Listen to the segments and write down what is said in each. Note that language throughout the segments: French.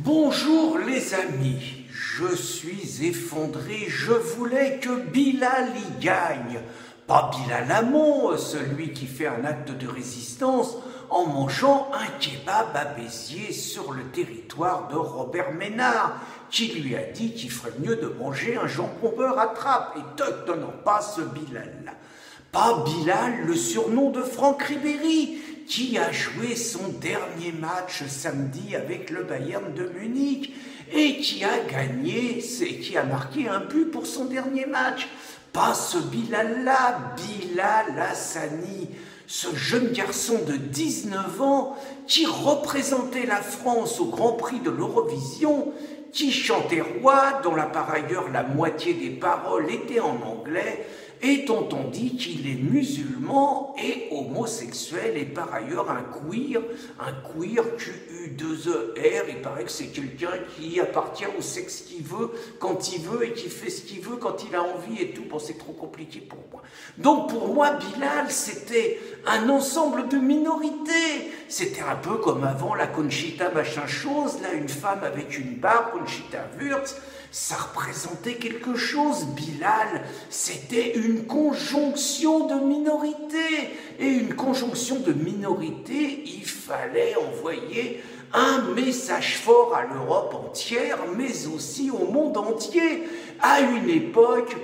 Bonjour les amis, je suis effondré, je voulais que Bilal y gagne. Pas Bilal Hamon, celui qui fait un acte de résistance en mangeant un kebab à Béziers sur le territoire de Robert Ménard, qui lui a dit qu'il ferait mieux de manger un jambon beurre à trappe. Et toc, non, pas ce Bilal-là. Pas Bilal, le surnom de Franck Ribéry, qui a joué son dernier match samedi avec le Bayern de Munich et qui a gagné, qui a marqué un but pour son dernier match. Pas ce Bilal-là, Bilal Hassani, ce jeune garçon de 19 ans qui représentait la France au Grand Prix de l'Eurovision, qui chantait Roi, dont par ailleurs la moitié des paroles étaient en anglais, et dont on dit qu'il est musulman et homosexuel et par ailleurs un queer QU2ER. Il paraît que c'est quelqu'un qui appartient au sexe qu'il veut, quand il veut, et qui fait ce qu'il veut quand il a envie et tout. Bon, c'est trop compliqué pour moi. Donc pour moi, Bilal, c'était un ensemble de minorités. C'était un peu comme avant la Conchita machin chose, là, une femme avec une barbe, Conchita Wurst. Ça représentait quelque chose. Bilal, c'était une conjonction de minorités. Et une conjonction de minorités, il fallait envoyer un message fort à l'Europe entière, mais aussi au monde entier, à une époque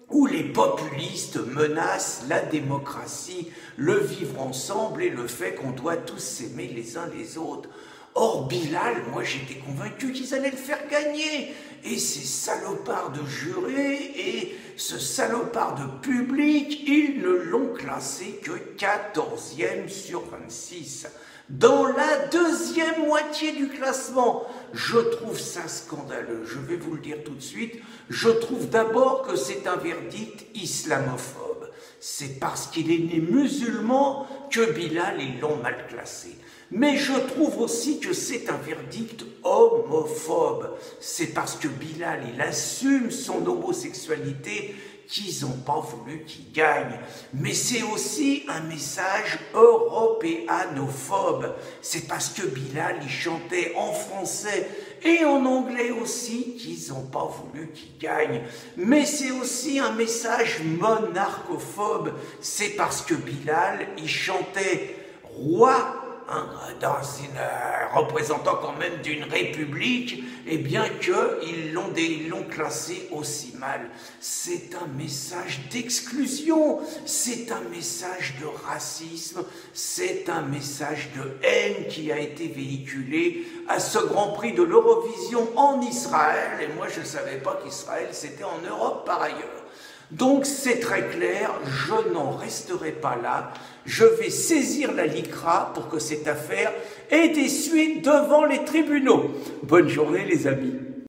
où les populistes menacent la démocratie, le vivre ensemble et le fait qu'on doit tous s'aimer les uns les autres. Or, Bilal, moi j'étais convaincu qu'ils allaient le faire gagner. Et ces salopards de jurés et ce salopard de public, ils ne l'ont classé que 14e sur 26. Dans la deuxième moitié du classement, je trouve ça scandaleux. Je vais vous le dire tout de suite. Je trouve d'abord que c'est un verdict islamophobe. C'est parce qu'il est né musulman que Bilal, ils l'ont mal classé. Mais je trouve aussi que c'est un verdict homophobe. C'est parce que Bilal, il assume son homosexualité qu'ils n'ont pas voulu qu'il gagne. Mais c'est aussi un message européanophobe. C'est parce que Bilal, il chantait en français et en anglais aussi qu'ils n'ont pas voulu qu'il gagne. Mais c'est aussi un message monarchophobe. C'est parce que Bilal, il chantait roi, dans une représentant quand même d'une république, et bien qu'ils l'ont classé aussi mal. C'est un message d'exclusion, c'est un message de racisme, c'est un message de haine qui a été véhiculé à ce Grand Prix de l'Eurovision en Israël, et moi je ne savais pas qu'Israël c'était en Europe par ailleurs. Donc c'est très clair, je n'en resterai pas là, je vais saisir la LICRA pour que cette affaire ait des suites devant les tribunaux. Bonne journée les amis.